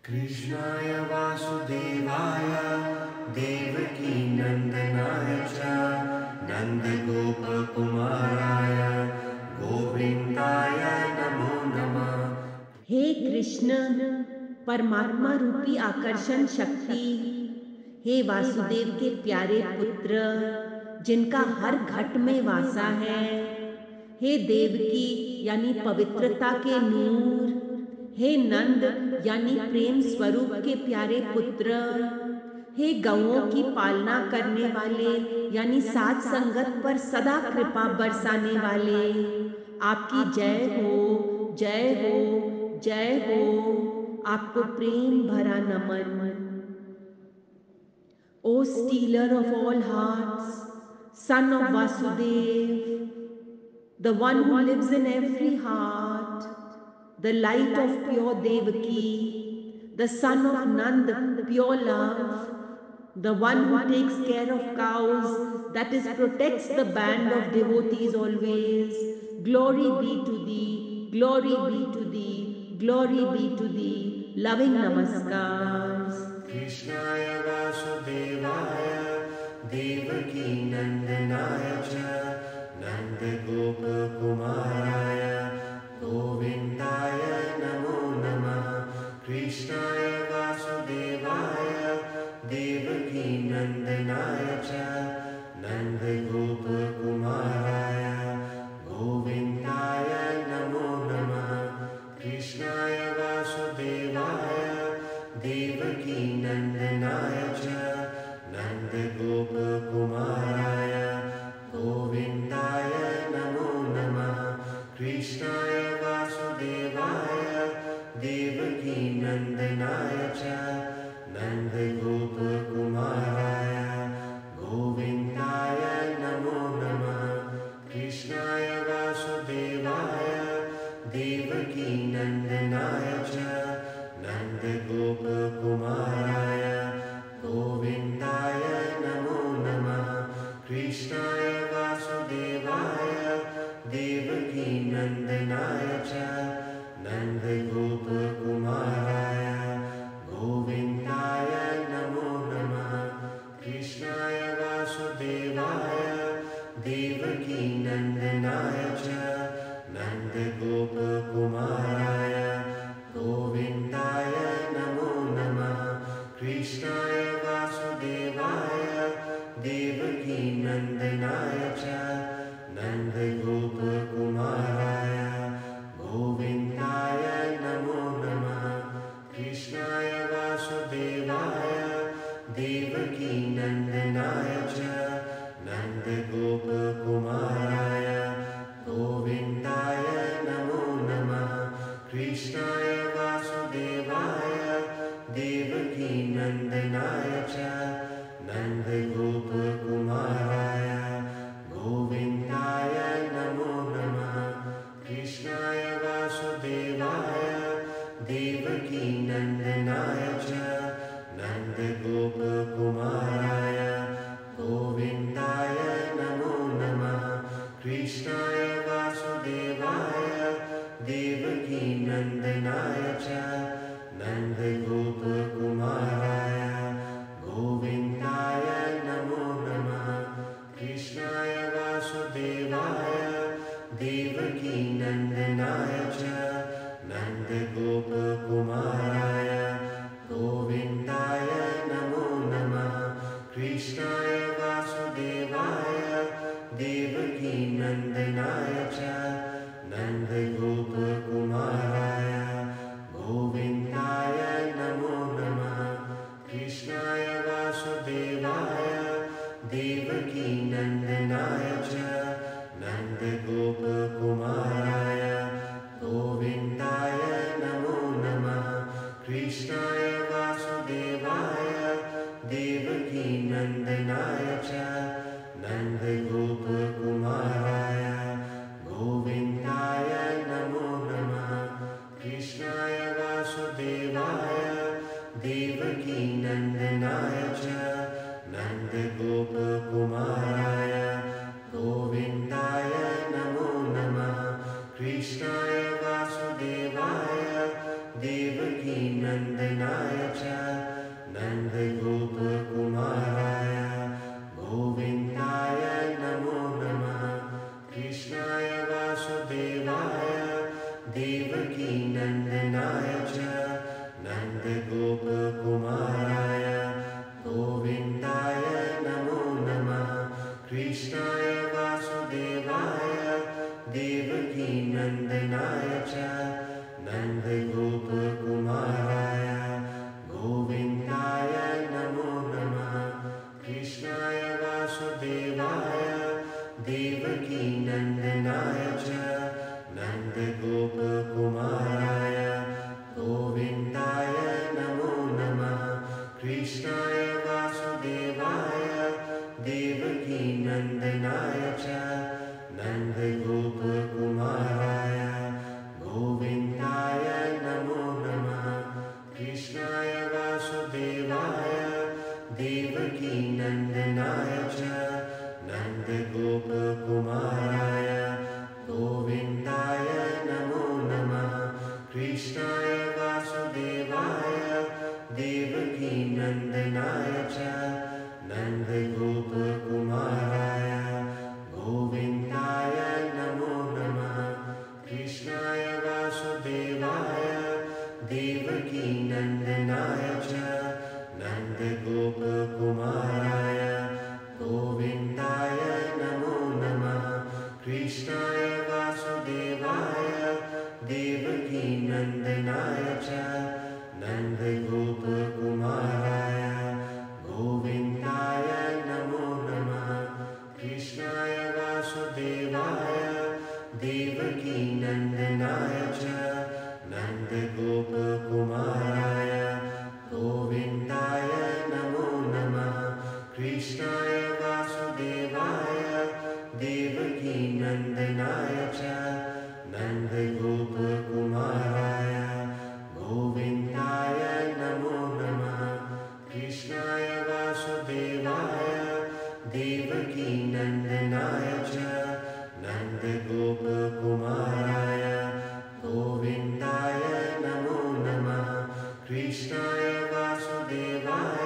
कृष्णाय वासुदेवाय देवकी नंदनाय च नंदगोपकुमाराय गोविंदाय नमो नमः। हे कृष्ण, परमात्मा रूपी आकर्षण शक्ति, हे वासुदेव के प्यारे पुत्र जिनका हर घट में वासा है, हे देवकी यानी पवित्रता के नूर, हे नंद यानी प्रेम स्वरूप के प्यारे पुत्र, हे गौओं की पालना करने वाले यानी साथ संगत पर सदा कृपा बरसाने वाले, आपकी जय हो, जय हो, जय हो। आपको प्रेम भरा नमन। O stealer of all hearts, son of Vasudev, the one who lives in every heart, the light of pure Devaki, the son of Nand, pure love, the one who takes care of cows, that is protects the band of devotees always. Glory be to thee, glory be to thee, glory be to thee. Loving namaskars. कृष्णाय वासुदेवाय देवकी नंदनाय च नंदगोपकुमाराय गोविंदाय नमो नमः। कृष्णाय वासुदेवाय देवकी नंदनाय च नंदगोपकुमाराय गोविंदाय नमो नमः। कृष्णाय वासुदेवाय देवकी नंदनाय च नंदगोपकुमाराय गोविंदाय नमो नमः। कृष्णाय वासुदेवाय देवकी नंदनाय च नंदगोपकुमाराय गोविंदाय नमो नमः। कृष्णाय वासुदेवाय देवकी नंदनाय च नंदगोपकुमाराय गोविंदाय नमो नमः। कृष्णाय वासुदेवाय देवकी नंदनाय च नंदगोपकुमाराय गोविंदाय नमो नमः। कृष्णाय वासुदेवाय देवकी नंदनाय च नंदगोपकुमाराय गोविंदाय नमो नमः। कृष्णाय वासुदेवाय देवकी नंदनाय च नंदगोपकुमाराय गोविंदाय नमो नमः। कृष्णाय वासुदेवाय देवकी नंदनाय च नंदगोपकुमाराय गोविंदाय नमो नमः। कृष्णाय वासुदेवाय देवकी नंदनाय च नंदगोपकुमाराय गोविंदाय नमो नमः। कृष्णाय वासुदेवाय देवकी नंदनाय च नंदगोपकुमाराय गोविंदाय नमो नमः। कृष्णाय वासुदेवाय देवकी नंदनाय च नंदगोपकुमाराय गोविंदाय नमो नमः। कृष्णाय वासुदेवाय देवकी नंदनाय च नंदगोपकुमाराय गोविंदाय नमो नमः। कृष्णाय वासुदेवाय देवकी नंदनाय च नंदगोपकुमाराय गोविंदाय नमो नमः। कृष्णाय वासुदेवाय देवकी नंदनाय च नंदगोपकुमाराय गोविंदाय नमो नमः। कृष्णाय वासुदेवाय देवकी नंदनाय च नंदगोपकुमाराय गोविंदाय नमो नमः। कृष्णाय वासुदेवाय देवकी नंदनाय च नंदगोपकुमाराय गोविंदाय नमो नमः। कृष्णाय वासुदेवाय देवकी नंदनाय देवकीनन्दनाय च नन्दगोपकुमाराय गोविन्दाय नमो नमः कृष्णाय वासुदेवाय देवकीनन्दनाय च नन्दगोपकुमाराय गोविन्दाय नमो नमः कृष्णाय वासुदेवाय देवकीनन्दनाय च नन्दगोपकुमाराय गोविन्दाय नमो नमः कृष्णाय वासुदेवाय देवकीनन्दनाय च नन्दगोपकुमाराय गोविन्दाय नमो नमः कृष्णाय वासुदेवाय देवकीनन्दनाय च नन्दगोपकुमाराय गोविन्दाय नमो नमः कृष्णाय वासुदेवाय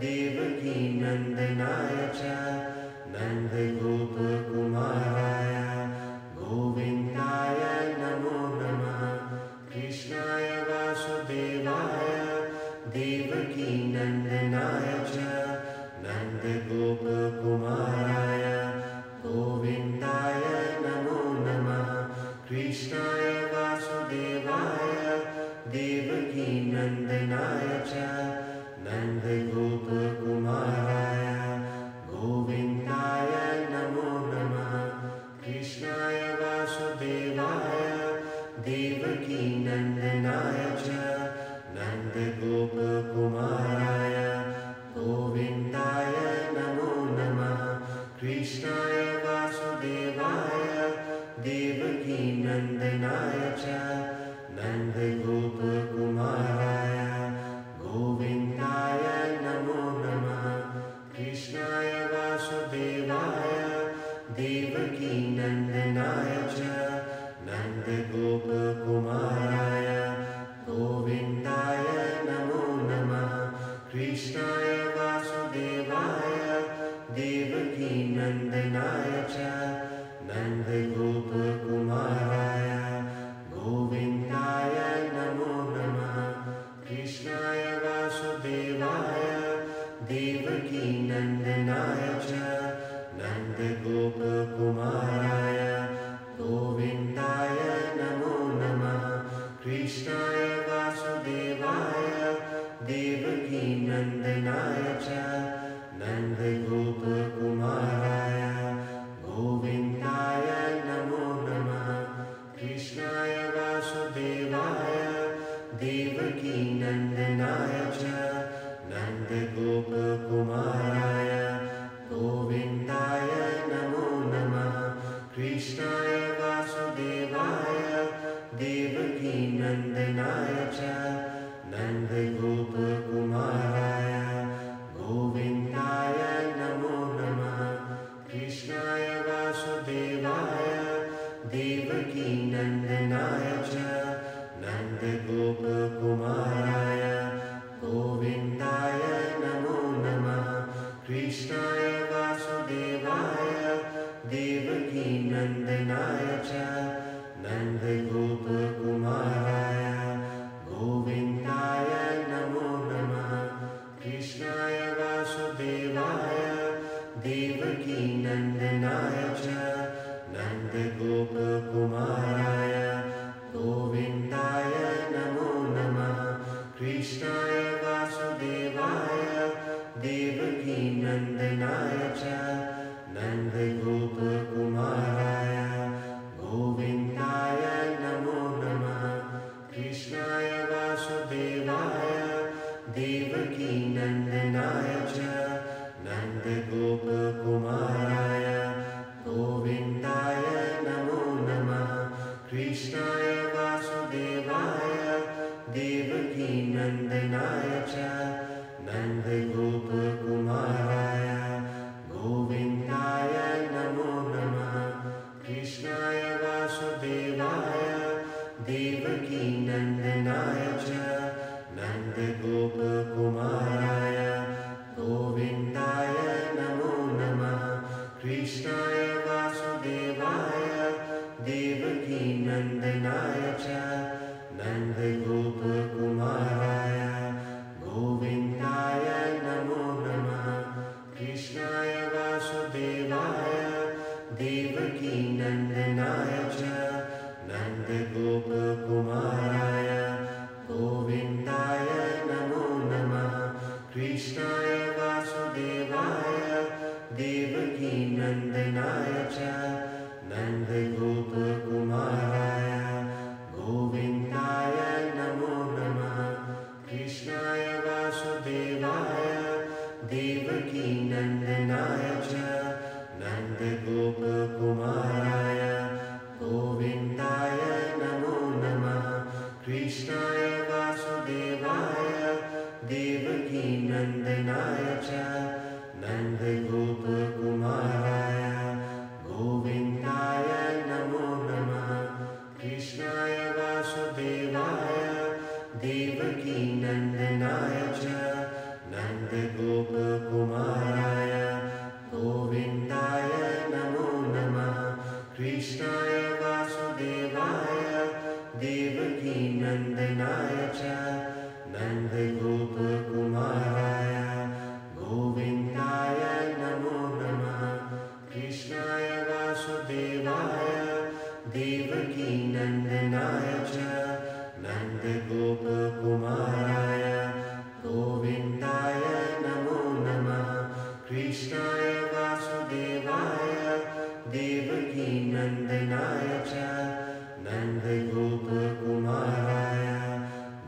देवकीनन्दनाय च नन्दगोपकुमाराय गोविन्दाय नमो नमः कृष्णाय वासुदेवाय देवकीनन्दनाय च नन्दगोपकुमाराय गोविन्दाय नमो नमः कृष्णाय वासुदेवाय देवकीनन्दनाय च नन्दगोपकुमाराय गोविन्दाय नमो नमः कृष्णाय वासुदेवाय देवकीनन्दनाय च नन्दगोपकुमाराय गोविन्दाय नमो नमः कृष्णाय वासुदेवाय देवकीनन्दनाय च नन्दगोपकुमाराय गोविन्दाय नमो नमः कृष्णाय वासुदेवाय देवकीनन्दनाय च नन्दगोपकुमाराय गोविन्दाय नमो नमः कृष्णाय वासुदेवाय देवकीनन्दनाय च नन्दगोपकुमाराय गोविन्दाय नमो नमः कृष्णाय वासुदेवाय देवकीनन्दनाय च नन्दगोपकुमाराय गोविन्दाय नमो नमः कृष्णाय वासुदेवाय देवकीनन्दनाय च नन्दगोपकुमाराय गोविन्दाय नमो नमः कृष्णाय वासुदेवाय देवकीनन्दनाय च नन्दगोपकुमाराय गोविन्दाय नमो नमः कृष्णाय वासुदेवाय देवकीनन्दनाय च नन्दगोपकुमाराय गोविन्दाय नमो नमः कृष्णाय वासुदेवाय देवकीनन्दनाय च नन्दगोपकुमाराय गोविन्दाय नमो नमः कृष्णाय वासुदेवाय देवकीनन्दनाय च नन्दगोपकुमाराय गोविन्दाय नमो नमः कृष्णाय वासुदेवाय देवकीनन्दनाय च नन्दगोपकुमाराय गोविन्दाय नमो नमः कृष्णाय वासुदेवाय देवकीनन्दनाय च नन्दगोपकुमाराय गोविन्दाय नमो नमः कृष्णाय वासुदेवाय देवकीनन्दनाय च नन्दगोपकुमाराय गोविन्दाय नमो नमः कृष्णाय वासुदेवाय देवकीनन्दनाय च नन्दगोपकुमाराय गोविन्दाय नमो नमः कृष्णाय वासुदेवाय देवकीनन्दनाय च नन्दगोपकुमाराय गोविन्दाय नमो नमः देवकीनन्दनाय च नन्दगोपकुमाराय गोविन्दाय नमो नमः कृष्णाय वासुदेवाय देवकीनन्दनाय च नन्दगोपकुमाराय गोविन्दाय नमो नमः कृष्णाय वासुदेवाय देवकीनन्दनाय च नन्दगोपकुमाराय गोविन्दाय नमो नमः कृष्णाय वासुदेवाय देवकीनन्दनाय च नन्दगोपकुमाराय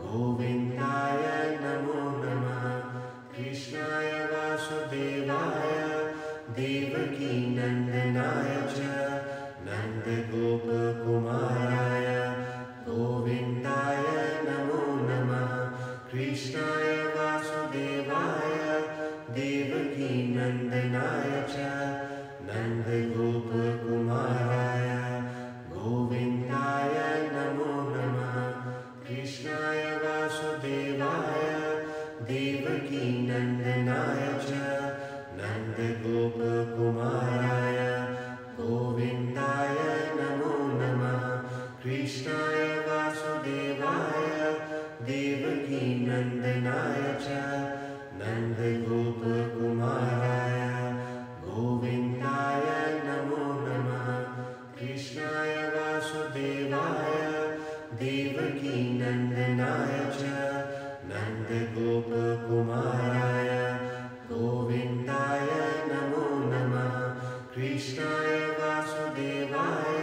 गोविन्दाय नमो नमः कृष्णाय वासुदेवाय देवकीनन्दनाय च नन्दगोपकुमाराय गोविन्दाय नमो नमः कृष्णाय वासुदेवाय देवकीनन्दनाय च नन्दगोपकुमाराय गोविन्दाय नमो नमः कृष्णाय वासुदेवाय देवकीनन्दनाय च नन्दगोपकुमाराय गोविन्दाय नमो नमः कृष्णाय वासुदेवाय देवकीनन्दनाय च नन्दगोपकुमाराय गोविन्दाय नमो नमः कृष्णाय वासुदेवाय देवकीनन्दनाय च नन्दगोपकुमाराय गोविन्दाय नमो नमः कृष्णाय वासुदेवाय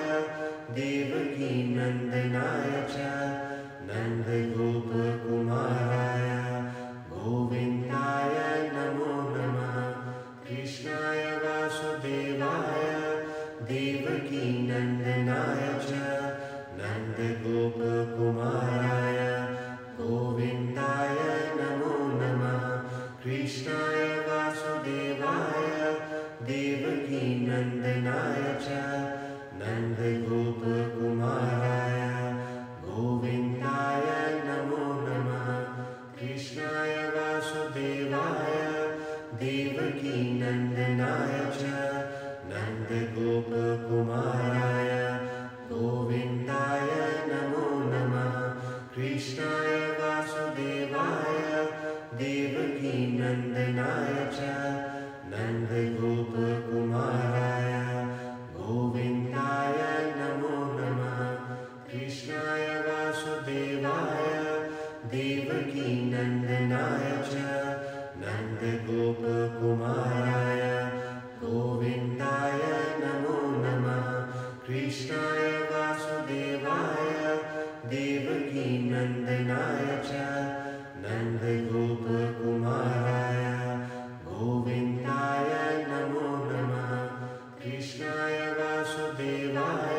देवकीनन्दनाय च नन्दगोपकुमाराय गोविन्दाय नमो नमः कृष्णाय वासुदेवाय देवकीनन्दनाय च नन्दगोपकुमाराय गोविन्दाय नमो नमः कृष्णाय वासुदेवाय देवकीनन्दनाय च नन्दगोपकुमाराय गोविन्दाय नमो नमः कृष्णाय वासुदेवाय देवकीनन्दनाय च नन्दगोपकुमाराय गोविन्दाय नमो नमः कृष्णाय वासुदेवाय देवकीनन्दनाय च नन्दगोपकुमाराय गोविन्दाय नमो नमः कृष्णाय वासुदेवाय देवकीनन्दनाय च नन्दगोपकुमाराय गोविन्दाय नमो नमः कृष्णाय वासुदेवाय देवकीनन्दनाय च नन्दगोपकुमाराय गोविन्दाय नमो नमः कृष्णाय वासुदेवाय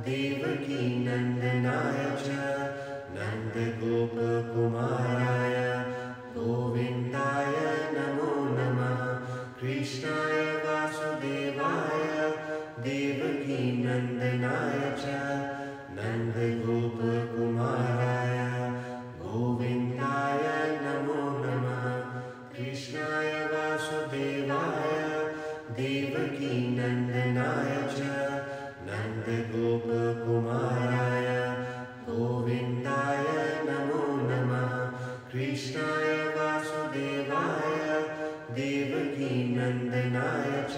देवकीनन्दनाय च नन्दगोपकुमाराय गोविन्दाय नमो नमः कृष्णाय वासुदेवाय देवकीनन्दनाय च नन्दगोपकुमाराय गोविन्दाय नमो नमः कृष्णाय वासुदेवाय देवकीनन्दनाय च नन्दगोपकुमाराय गोविन्दाय नमो नमः कृष्णाय वासुदेवाय देवकीनन्दनाय च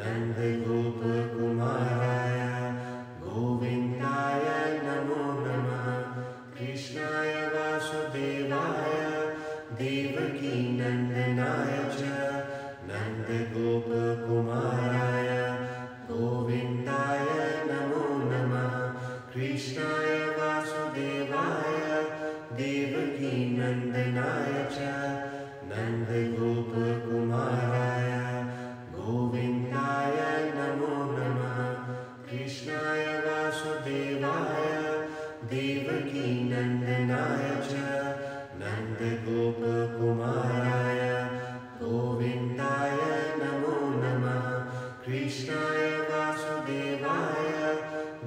नन्दगोपकुमाराय गोविन्दाय नमो नमः कृष्णाय वासुदेवाय देवकीनन्दनाय च नन्दगोपकुमाराय गोविन्दाय नमो नमः कृष्णाय वासुदेवाय देवकीनन्दनाय च नन्दगोपकुमाराय गोविन्दाय नमो नमः कृष्णाय वासुदेवाय देवकीनन्दनाय च नन्दगोपकुमाराय गोविन्दाय नमो नमः कृष्णाय वासुदेवाय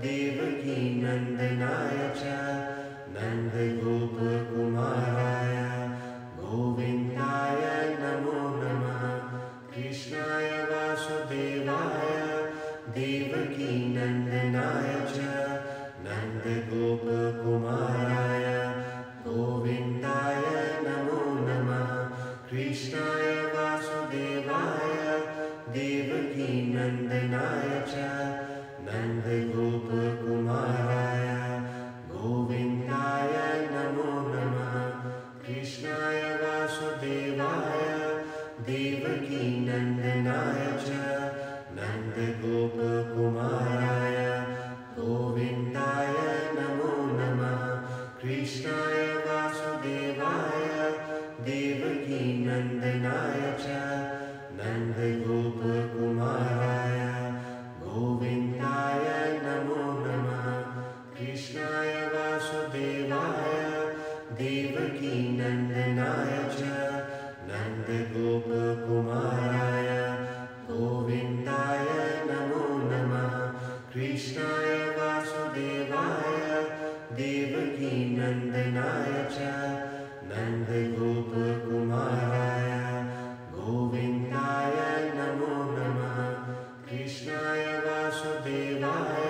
देवकीनन्दनाय च नन्दगोपकुमाराय नन्दनाय च नन्दगोपकुमाराय गोविन्दाय नमो नमः कृष्णाय वासुदेवाय देवकी नन्दनाय च नन्दगोपकुमाराय गोविन्दाय नमो नमः कृष्णाय वासुदेवाय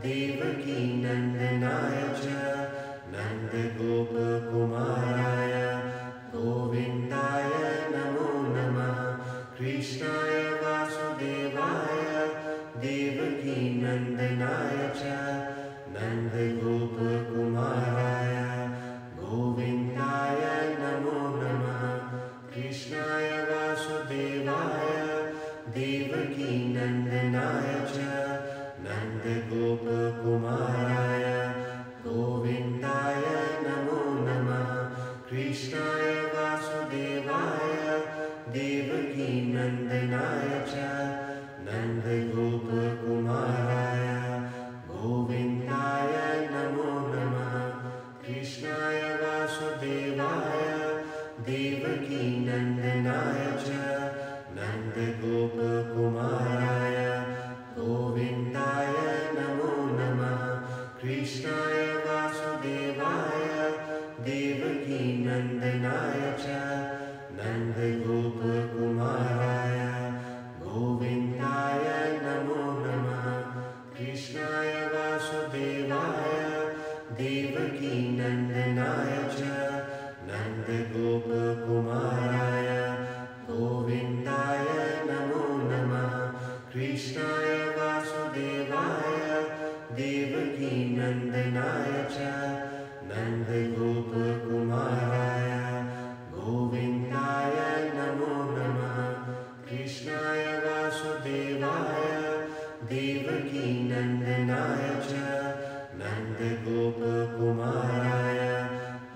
देवकी नन्दनाय च नन्दगोपकुमाराय गोविन्दाय नमो नमः कृष्णाय वासुदेवाय देवकी नन्दनाय च नन्दगोपकुमाराय गोविन्दाय नमो नमः कृष्णाय वासुदेवाय देवकी नन्दनाय च नन्दगोपकुमाराय गोविन्दाय नमो नमः कृष्णाय वासुदेवाय देवकी नन्दनाय च नन्दगोपकुमाराय गोविन्दाय नमो नमः कृष्णाय वासुदेवाय देवकी नन्दनाय च नन्दगोपकुमाराय गोविन्दाय नमो नमः कृष्णाय वासुदेवाय देवकी नन्दनाय च नन्दगोपकुमाराय गोविन्दाय नमो नमः कृष्णाय वासुदेवाय देवकी नन्दनाय च नन्दगोपकुमाराय गोविन्दाय नमो नमः कृष्णाय वासुदेवाय देवकी नन्दनाय च नन्दगोपकुमाराय गोविन्दाय नमो नमः कृष्णाय वासुदेवाय देवकी नन्दनाय च नन्दगोपकुमाराय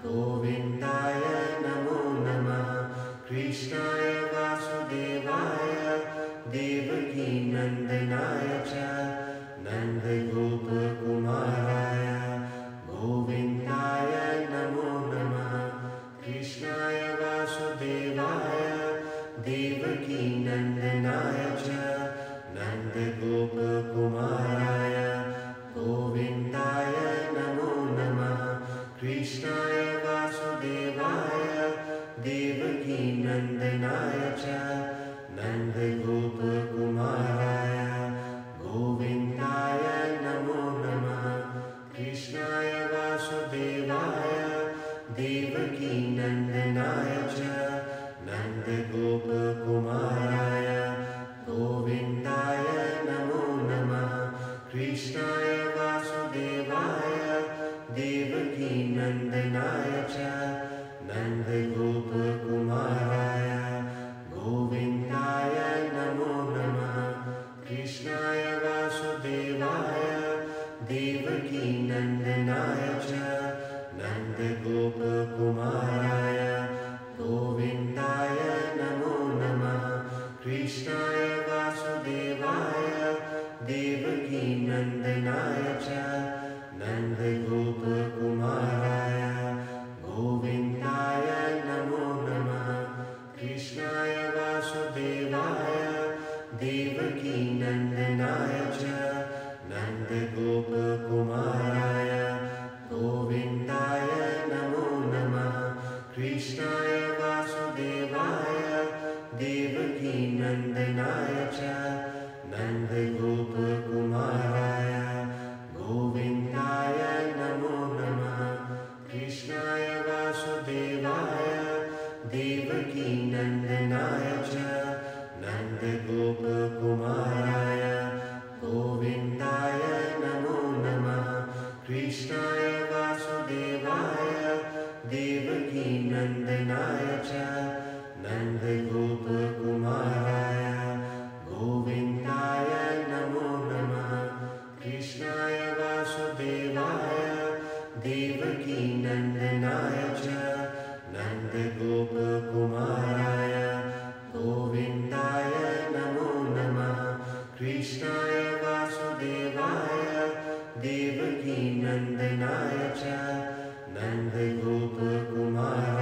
गोविन्दाय नमो नमः कृष्णाय वासुदेवाय देवकी नन्दनाय च नन्दगोपकुमाराय गोविन्दाय नमो नमः कृष्णाय वासुदेवाय देवकी नन्दनाय च नन्दगोपकुमाराय गोविन्दाय नमो नमः कृष्णाय वासुदेवाय देवकी नन्दनाय च नन्दगोपकुमाराय गोविन्दाय नमो नमः कृष्णाय वासुदेवाय देवकी नन्दनाय च नन्दगोपकुमाराय गोविन्दाय नमो नमः कृष्णाय वासुदेवाय देवकी नन्दनाय च नन्दगोपकुमाराय गोविन्दाय नमो नमः कृष्णाय वासुदेवाय देवकी नन्दनाय च नन्दगोपकुमाराय गोविन्दाय नमो नमः कृष्णाय वासुदेवाय देवकी नन्दनाय च नन्दगोपकुमाराय गोविन्दाय नमो नमः कृष्णाय वासुदेवाय देवकी नन्दनाय च नन्दगोपकुमाराय गोविन्दाय नमो नमः कृष्णाय वासुदेवाय देवकी नन्दनाय च नन्दगोपकुमाराय गोविन्दाय नमो नमः कृष्णाय वासुदेवाय देवकी नन्दनाय च नन्दगोपकुमाराय गोविन्दाय नमो नमः कृष्णाय वासुदेवाय देवकी नन्दनाय च नन्दगोपकुमाराय गोविन्दाय नमो नमः कृष्णाय वासुदेवाय देवकी नन्दनाय च नन्दगोपकुमाराय गोविन्दाय नमो नमः कृष्णाय वासुदेवाय देवकी नन्दनाय च नन्दगोपकुमाराय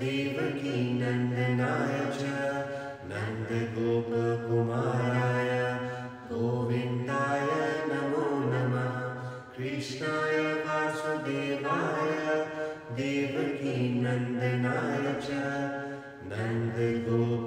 देवकी नन्दनाय च नन्दगोपकुमाराय गोविन्दाय नमो नमः कृष्णाय वासुदेवाय देवकी नन्दनाय च नन्दगोपकुमाराय